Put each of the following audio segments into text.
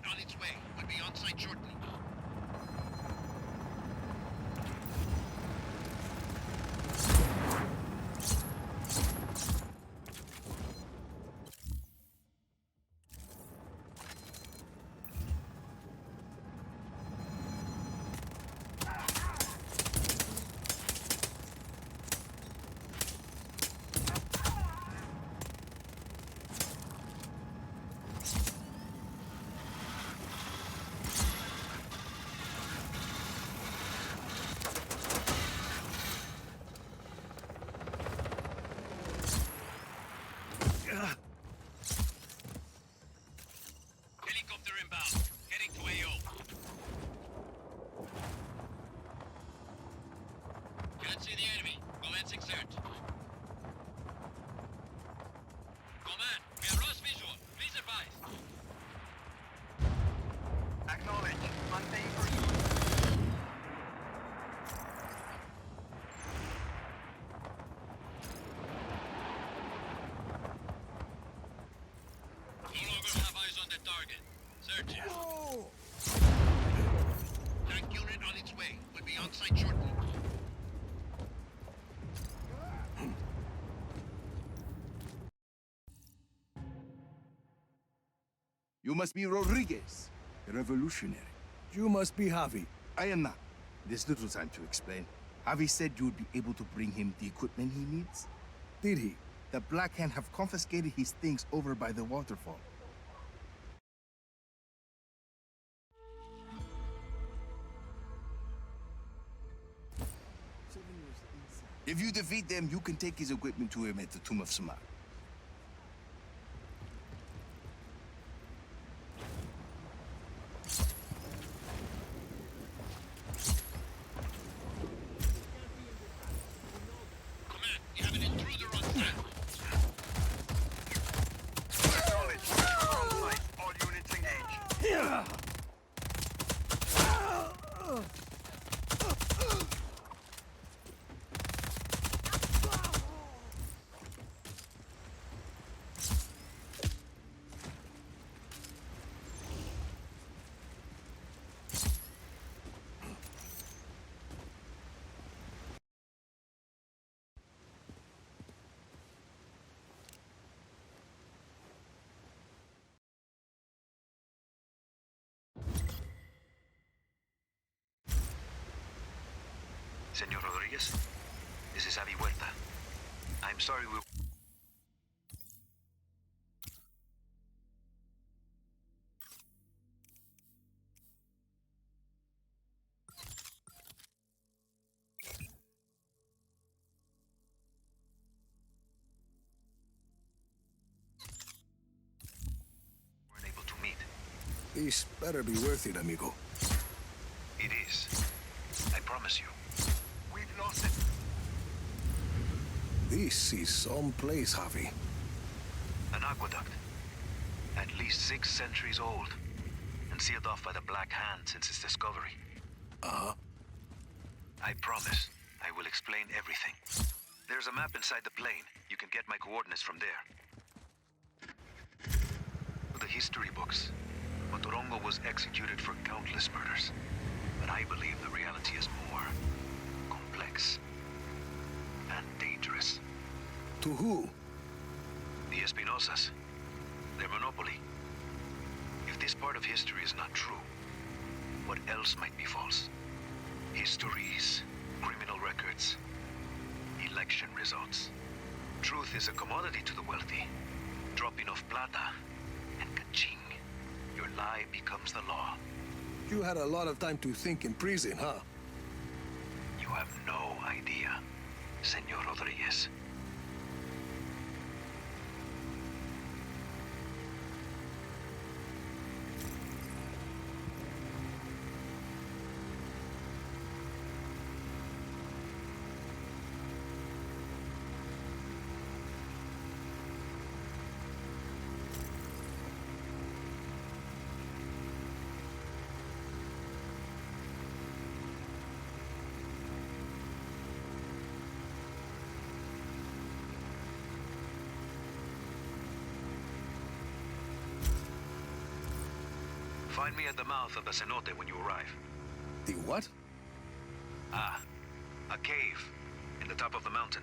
unit on its way. Will be on site shortly. Helicopter inbound. Heading to AO. Can't see the enemy. Commencing search. Command, we have lost visual. Please advise. Acknowledge. Maintain pursuit. No longer have eyes on the target. Search it. Tank unit on its way. Will be on site shortly. You must be Rodriguez, a revolutionary. You must be Javi. I am not. There's little time to explain. Javi said you would be able to bring him the equipment he needs. Did he? The Black Hand have confiscated his things over by the waterfall. If you defeat them, you can take his equipment to him at the Tomb of Samar. Command, you have an intruder on site. Acknowledge. On site. All units engaged. Senor Rodriguez, this is Javi Huerta. I'm sorry we... weren't able to meet. This better be worth it, amigo. It is. I promise you. We've lost it. This is some place, Javi. An aqueduct. At least 6 centuries old. And sealed off by the Black Hand since its discovery. Uh-huh. I promise. I will explain everything. There's a map inside the plane. You can get my coordinates from there. The history books. Motorongo was executed for countless murders. But I believe the reality is more complex and dangerous. To who? The Espinosas. Their monopoly. If this part of history is not true, what else might be false? Histories, criminal records, election results. Truth is a commodity to the wealthy. Drop enough plata, and ka-ching. Your lie becomes the law. You had a lot of time to think in prison, huh? You have no idea, Senor Rodriguez. Find me at the mouth of the cenote when you arrive. The what? Ah, a cave in the top of the mountain.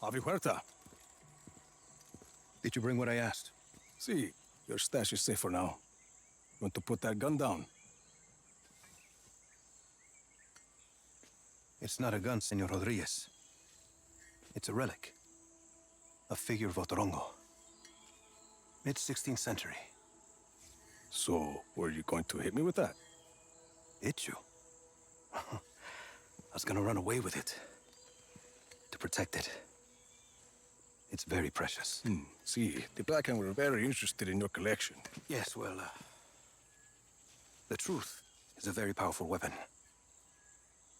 Javi Huerta. Did you bring what I asked? See, your stash is safe for now. Want to put that gun down? It's not a gun, Senor Rodriguez. It's a relic. A figure of Otorongo. Mid-16th century. So, were you going to hit me with that? Hit you? I was gonna run away with it. To protect it. It's very precious. See, the Black Hand were very interested in your collection. Yes, well, the truth is a very powerful weapon.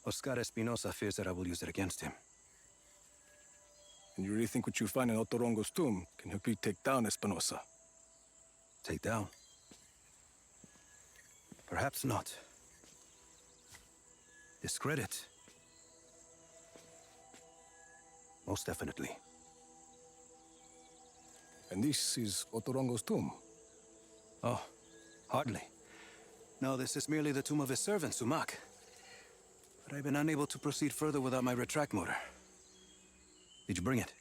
Oscar Espinosa fears that I will use it against him. And you really think what you find in Otorongo's tomb can help you take down Espinosa? Take down? Perhaps not. Discredit? Most definitely. And this is Otorongo's tomb? Oh, hardly. No, this is merely the tomb of his servant, Sumac. But I've been unable to proceed further without my retract motor. Did you bring it?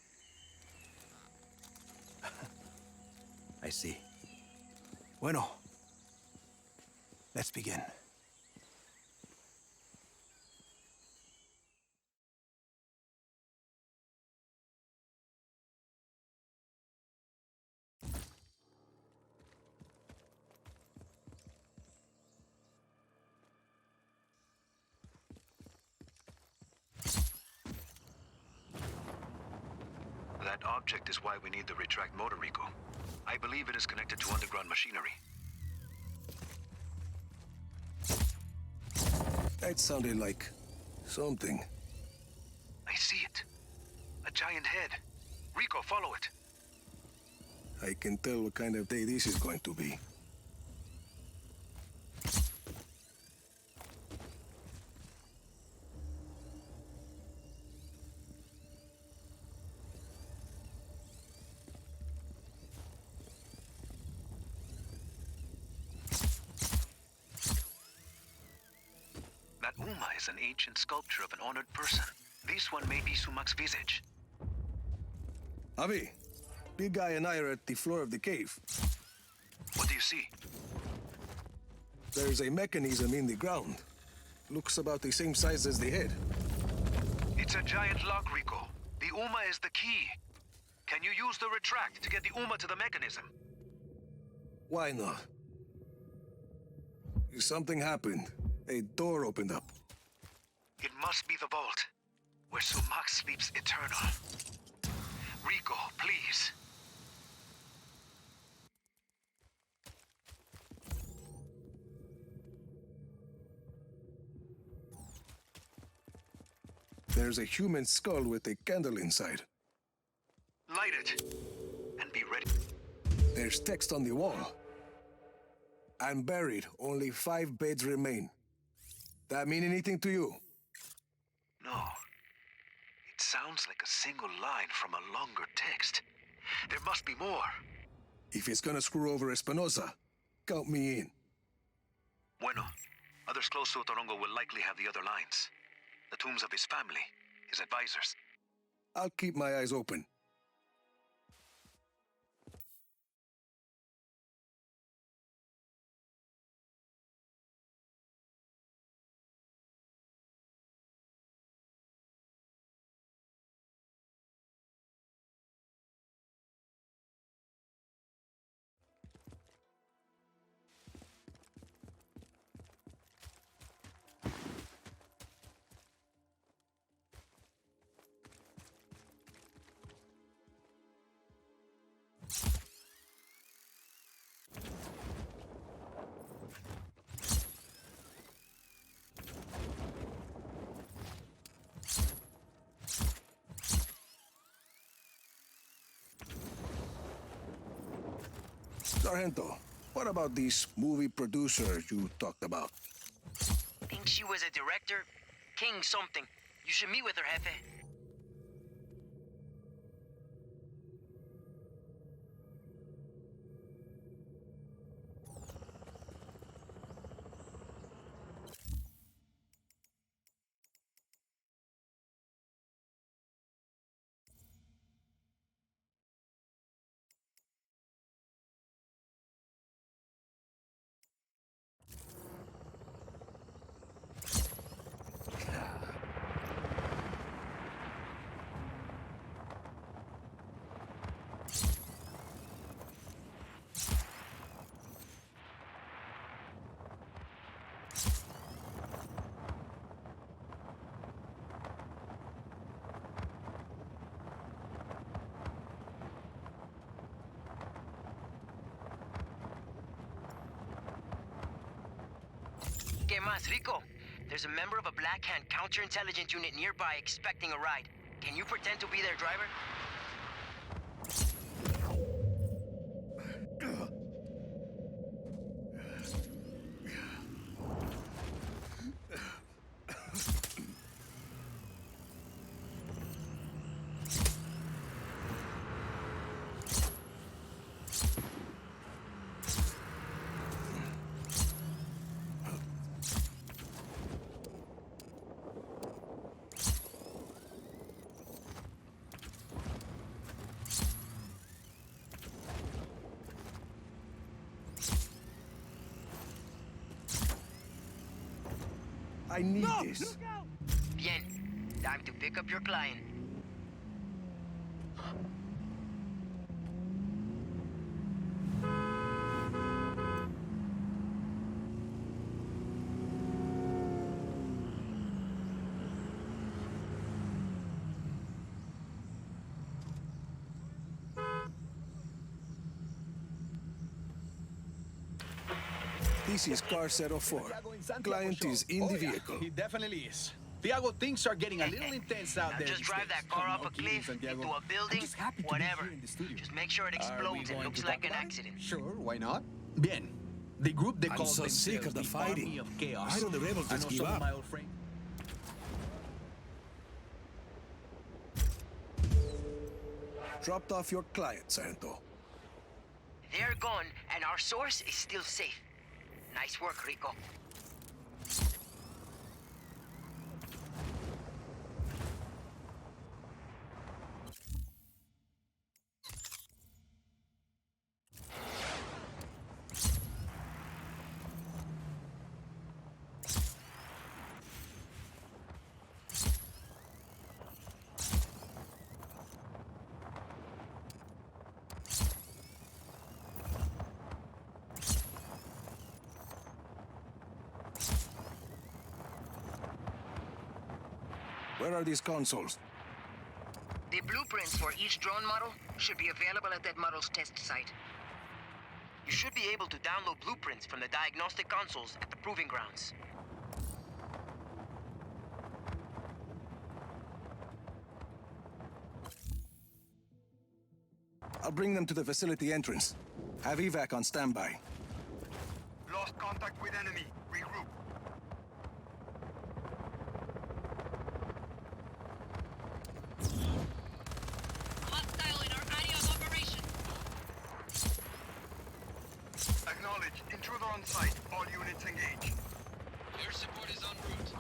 I see. Bueno. Let's begin. That object is why we need the retract motor, Rico. I believe it is connected to underground machinery. That sounded like something. I see it. A giant head. Rico, follow it. I can tell what kind of day this is going to be. That Uma is an ancient sculpture of an honored person. This one may be Sumac's visage. Javi, big guy and I are at the floor of the cave. What do you see? There's a mechanism in the ground. Looks about the same size as the head. It's a giant lock, Rico. The Uma is the key. Can you use the retract to get the Uma to the mechanism? Why not? Something happened. A door opened up. It must be the vault, where Sumac sleeps eternal. Rico, please. There's a human skull with a candle inside. Light it, and be ready. There's text on the wall. I'm buried. Only 5 beds remain. That mean anything to you? No. It sounds like a single line from a longer text. There must be more. If it's gonna screw over Espinosa, count me in. Bueno. Others close to Otorongo will likely have the other lines. The tombs of his family, his advisors. I'll keep my eyes open. Sargento, what about this movie producer you talked about? Think she was a director? King something. You should meet with her, Jefe. ¿Qué más, Rico? There's a member of a Black Hand counterintelligence unit nearby expecting a ride. Can you pretend to be their driver? I need this. Bien. Time to pick up your client. This is car 04. Client is in the vehicle. He definitely is. Thiago, things are getting a little intense out Now there. just these drive days. that car Oh, off no a kidding, cliff, Santiago. into a building, I'm just happy to be whatever. here in the studio. Just make sure it Are we explodes and going looks to like talk an about it? accident. Sure, why not? Bien. The group they I'm call so sick of themselves the Army fighting. of Chaos. Why don't the rebels I just know give some of up? my old friends. Dropped off your client, Sargento. They're gone, and our source is still safe. Nice work, Rico. Where are these consoles? The blueprints for each drone model should be available at that model's test site. You should be able to download blueprints from the diagnostic consoles at the proving grounds. I'll bring them to the facility entrance. Have evac on standby. Lost contact with enemy. Regroup. Hostile in our area of operation. Acknowledge. Intruder on site. All units engage. Your support is en route.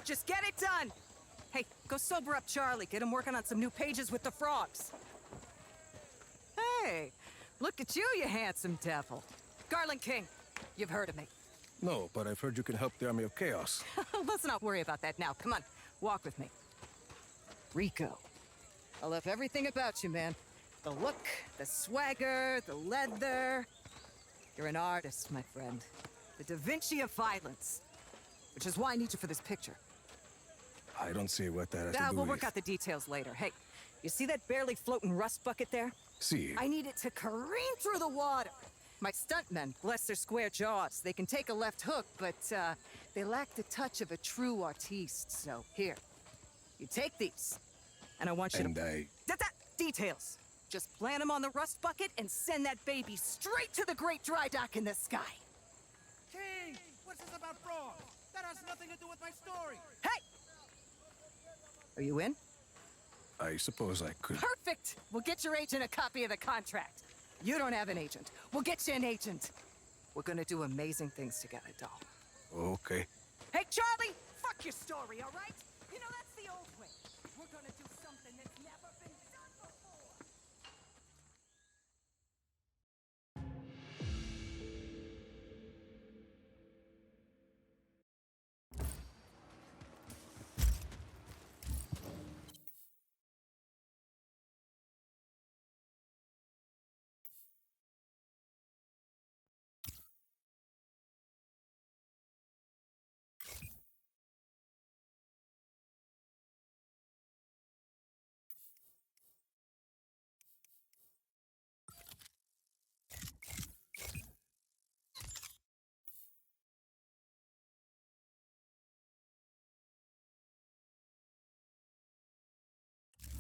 Just get it done! Hey, go sober up Charlie. Get him working on some new pages with the frogs. Hey, look at you, you handsome devil. Garland King, you've heard of me. No, but I've heard you can help the Army of Chaos. Let's not worry about that now. Come on, walk with me. Rico. I love everything about you, man. The look, the swagger, the leather. You're an artist, my friend. The Da Vinci of violence. Which is why I need you for this picture. I don't see what that has to do We'll with... work out the details later. Hey, you see that barely floating rust bucket there? See. I need it to careen through the water. My stuntmen, bless their square jaws, they can take a left hook, but they lack the touch of a true artiste. So here, you take these, and I want you to... Details. Just plant them on the rust bucket and send that baby straight to the great dry dock in the sky. King, what's this about frogs? That has nothing to do with my story. Hey! Are you in? I suppose I could. Perfect! We'll get your agent a copy of the contract. You don't have an agent. We'll get you an agent. We're gonna do amazing things together, doll. Okay. Hey, Charlie! Fuck your story, all right? You know, that's the old way. We're gonna do something that's never been done before.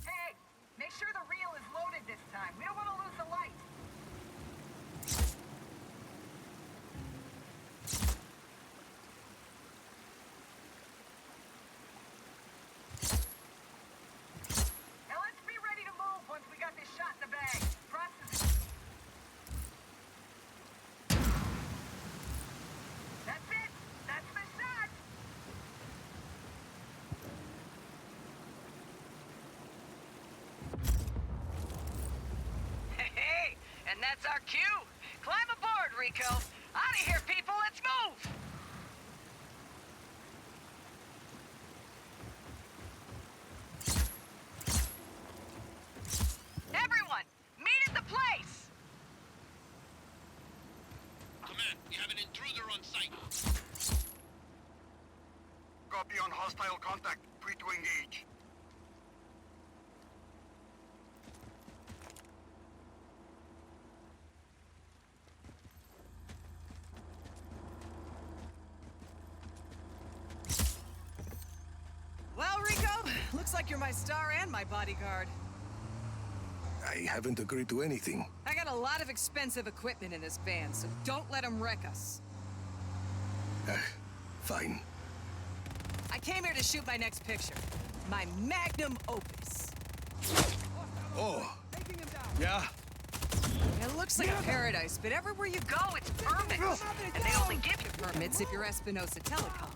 Hey, make sure the reel is loaded this time. We don't want to lose the light. Now let's be ready to move once we got this shot in the bag. Process. That's it. That's the shot. Hey, and that's our cue. Climb aboard, Rico. Out of here, people. Let's move. Everyone, meet at the place. Command, we have an intruder on site. Copy on hostile contact. Free to engage. Well, Rico, looks like you're my star and my bodyguard. I haven't agreed to anything. I got a lot of expensive equipment in this van, so don't let them wreck us. Fine. I came here to shoot my next picture. My magnum opus. Oh. Yeah. It looks like a paradise, but everywhere you go, it's permits. And they only give you permits if you're Espinosa Telecom.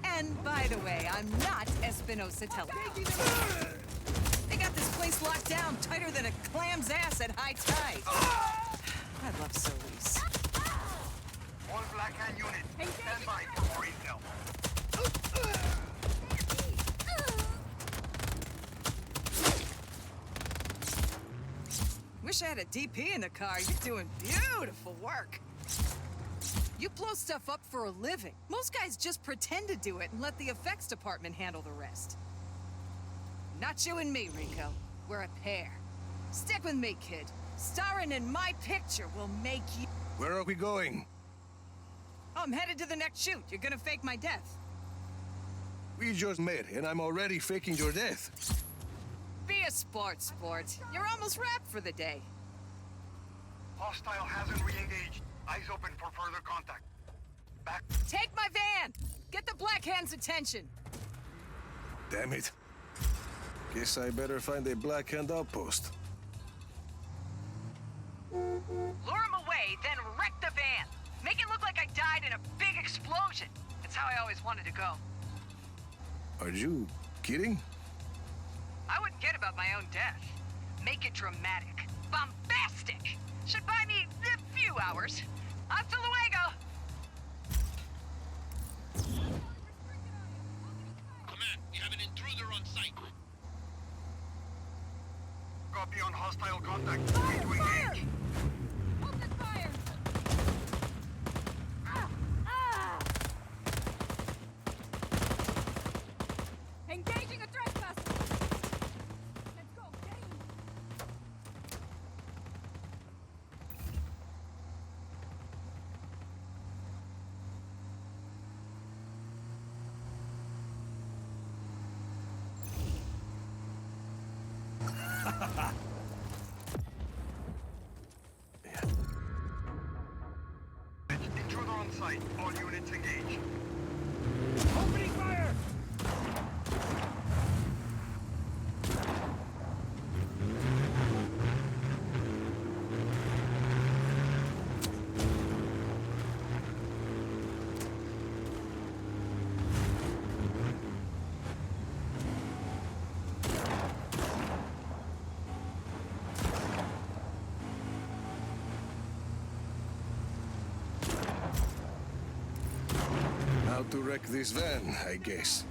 And by the way, I'm not Espinosa Telecom. They got this place locked down tighter than a clam's ass at high tide. I love Solis. All Black Hand units, stand by for more intel. Wish I had a DP in the car. You're doing beautiful work. You blow stuff up for a living. Most guys just pretend to do it and let the effects department handle the rest. Not you and me, Rico. We're a pair. Stick with me, kid. Starring in my picture will make you... Where are we going? I'm headed to the next shoot. You're gonna fake my death. We just met, and I'm already faking your death. Be a sport. You're almost wrapped for the day. Hostile hasn't re-engaged. Eyes open for further contact. Back. Take my van! Get the Black Hand's attention! Damn it. Guess I better find a Black Hand outpost. Lure him away, then wreck the van. Make it look like I died in a big explosion. That's how I always wanted to go. Are you kidding? I wouldn't kid about my own death. Make it dramatic. Bombastic! Should buy me a few hours. Hasta luego! Command, we have an intruder on site. Copy on hostile contact. Ready to engage. Open fire! Engaging a trespasser! Let's go, get in! Intruder on site. All units engage. Opening fire! How to wreck this van, I guess.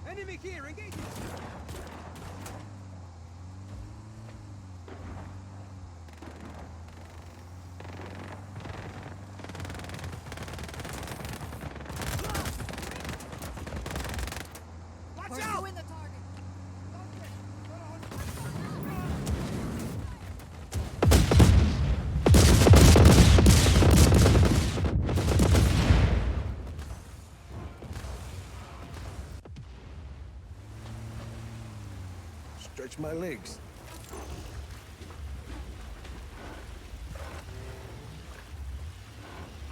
Enemy here, engage! Watch out! Win the target! Stretch my legs.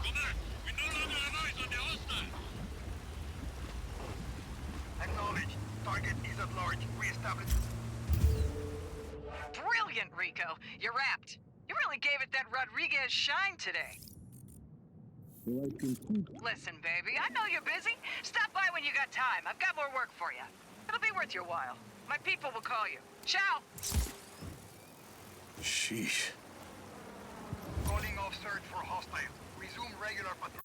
Command, we no longer have eyes on the hostile. Acknowledged. Target is at large. Reestablish. Brilliant, Rico. You're wrapped. You really gave it that Rodriguez shine today. Listen, baby, I know you're busy. Stop by when you got time. I've got more work for you. It'll be worth your while. My people will call you. Ciao! Sheesh. Calling off search for hostile. Resume regular patrol.